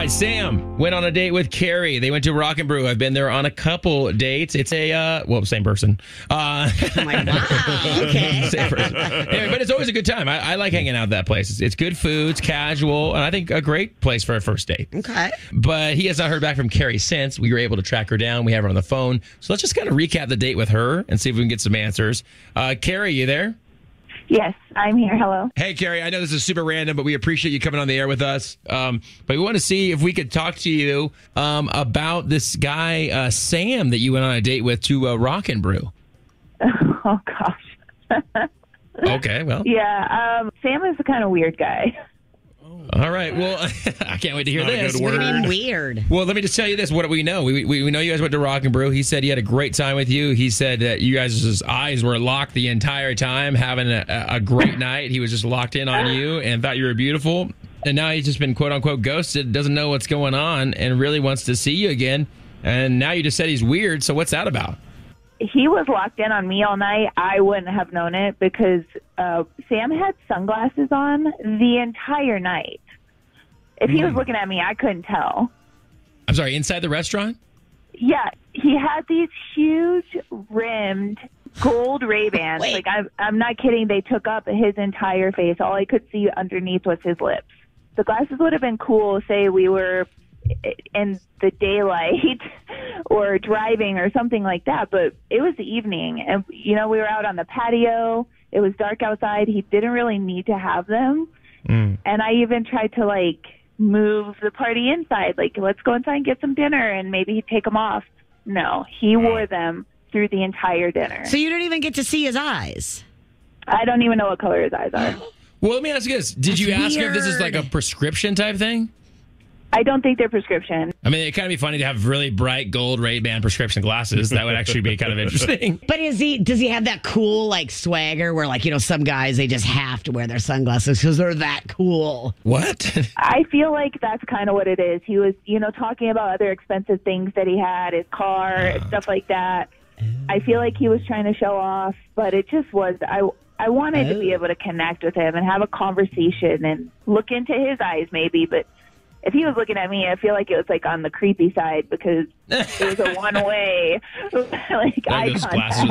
right, Sam went on a date with Carrie. They went to Rock and Brew. I've been there on a couple dates. It's a, same person. I'm like, wow, okay. Same person. Anyway, but it's always a good time. I like hanging out at that place. It's good food, it's casual, and I think a great place for a first date. Okay. But he has not heard back from Carrie since. We were able to track her down. We have her on the phone. So let's just kind of recap the date with her and see if we can get some answers. Carrie, you there? Yes, I'm here. Hello. Hey, Carrie, I know this is super random, but we appreciate you coming on the air with us. But we want to see if we could talk to you about this guy, Sam, that you went on a date with to Rock and Brew. Oh, gosh. Okay, well. Yeah, Sam is a kind of weird guy. All right. Well, I can't wait to hear this. What do you mean weird? Well, let me just tell you this. What do we know? We know you guys went to Rock and Brew. He said he had a great time with you. He said that you guys' eyes were locked the entire time, having a great night. He was just locked in on you and thought you were beautiful. And now he's just been, quote unquote, ghosted, doesn't know what's going on, and really wants to see you again. And now you just said he's weird. So what's that about? He was locked in on me all night. I wouldn't have known it because Sam had sunglasses on the entire night. If he was looking at me, I couldn't tell. I'm sorry, inside the restaurant? Yeah, he had these huge rimmed gold Ray-Bans. Like, I'm not kidding. They took up his entire face. All I could see underneath was his lips. The glasses would have been cool, say we were in the daylight or driving or something like that, but it was the evening, and we were out on the patio. It was dark outside. He didn't really need to have them. And I even tried to move the party inside, let's go inside and get some dinner, and maybe he'd take them off. No, he wore them through the entire dinner. So you didn't even get to see his eyes? I don't even know what color his eyes are. Well, let me ask you this. Did you ask him if this is like a prescription type thing? I don't think they're prescription. I mean, it'd kind of be funny to have really bright gold Ray-Ban prescription glasses. That would actually be kind of interesting. But does he have that cool swagger where some guys, they just have to wear their sunglasses because they're that cool? What? I feel like that's kind of what it is. He was, talking about other expensive things that he had, his car, stuff like that. I feel like he was trying to show off, but it just was, I wanted to be able to connect with him and have a conversation and look into his eyes maybe, but if he was looking at me, I feel like it was on the creepy side because it was a one-way eye contact.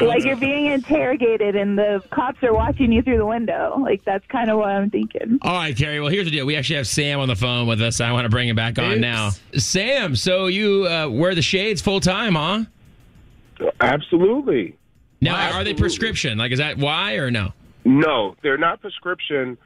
Like you're being interrogated and the cops are watching you through the window. That's kind of what I'm thinking. All right, Carrie. Well, here's the deal. We actually have Sam on the phone with us. I want to bring him back on now. Sam, so you wear the shades full time, huh? Absolutely. Now, are they prescription? Is that why or no? No, they're not prescription.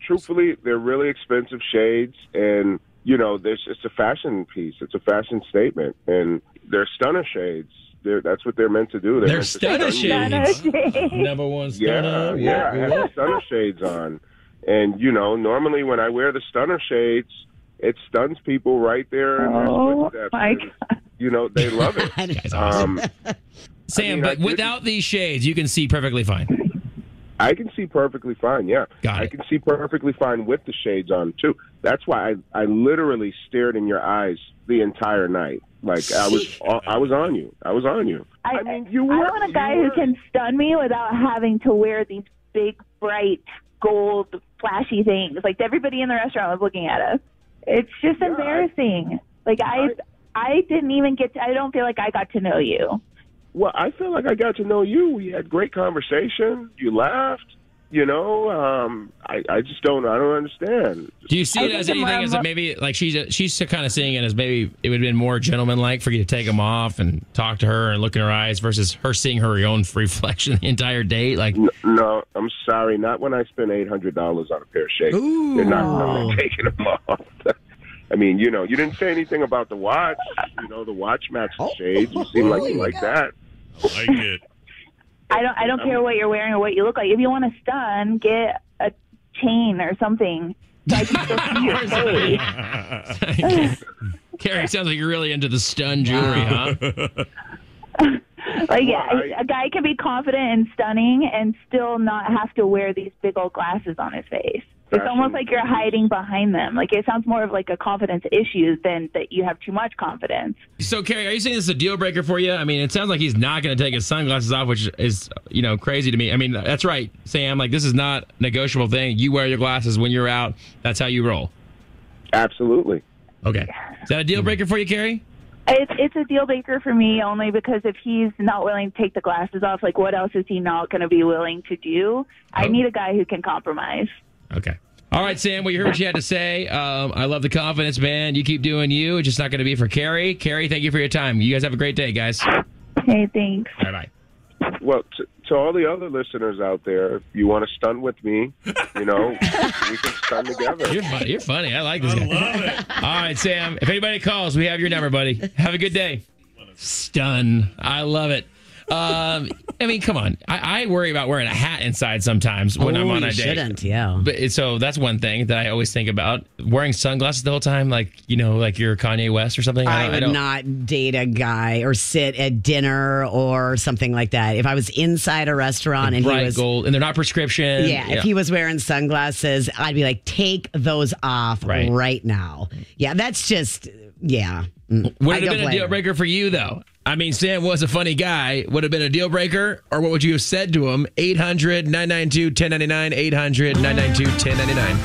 Truthfully, they're really expensive shades, and it's a fashion piece. It's a fashion statement, and they're stunner shades. That's what they're meant to do. They're stunner shades. Number one stunner. Yeah. I have the stunner shades on, and normally when I wear the stunner shades, it stuns people right there. Oh my God! They love it. Sam, but without these shades, you can see perfectly fine. I can see perfectly fine, yeah. Got it. I can see perfectly fine with the shades on, too. That's why I literally stared in your eyes the entire night. I was on you. I was on you. I want a guy who can stun me without having to wear these big, bright, gold, flashy things. Everybody in the restaurant was looking at us. It's just embarrassing. I didn't even I don't feel like I got to know you. Well, I feel like I got to know you. We had great conversation. You laughed. I just don't understand. Do you see it as anything as maybe she's kind of seeing it as maybe it would have been more gentlemanlike for you to take them off and talk to her and look in her eyes versus her seeing her own reflection the entire date? No, I'm sorry. Not when I spent $800 on a pair of shades. Ooh. They're not taking them off. I mean, you didn't say anything about the watch. The watch matches shades. You seem like you like that. I like it. I don't care what you're wearing or what you look like. If you want to stun, get a chain or something. So I can still see your face. Carrie, sounds like you're really into the stun jewelry, huh? A guy can be confident and stunning and still not have to wear these big old glasses on his face. It's almost like you're hiding behind them. Like, it sounds more of like a confidence issue than that you have too much confidence. So, Carrie, are you saying this is a deal breaker for you? I mean, it sounds like he's not going to take his sunglasses off, which is, crazy to me. I mean, that's right, Sam. Like, this is not a negotiable thing. You wear your glasses when you're out. That's how you roll. Absolutely. Okay. Is that a deal breaker for you, Carrie? It's a deal breaker for me only because if he's not willing to take the glasses off, like, what else is he not going to be willing to do? I need a guy who can compromise. Okay. All right, Sam, well, you heard what you had to say. I love the confidence, man. You keep doing you. It's just not going to be for Carrie. Carrie, thank you for your time. You guys have a great day, guys. Hey, thanks. Bye-bye. Well, to all the other listeners out there, if you want to stunt with me, we can stunt together. You're funny. I like this guy. I love it. All right, Sam. If anybody calls, we have your number, buddy. Have a good day. Stun. I love it. I mean, come on. I worry about wearing a hat inside sometimes when I'm on a date. Shouldn't, yeah. But so that's one thing that I always think about. Wearing sunglasses the whole time, like you're Kanye West or something. I would not date a guy or sit at dinner or something like that. If I was inside a restaurant and bright he was gold, and they're not prescription. Yeah, if he was wearing sunglasses, I'd be like, take those off right now. Yeah, that's just, yeah. Would it have been a deal breaker for you, though? I mean, Sam was a funny guy. Would it have been a deal breaker, or what would you have said to him? 800-992-1099, 800-992-1099.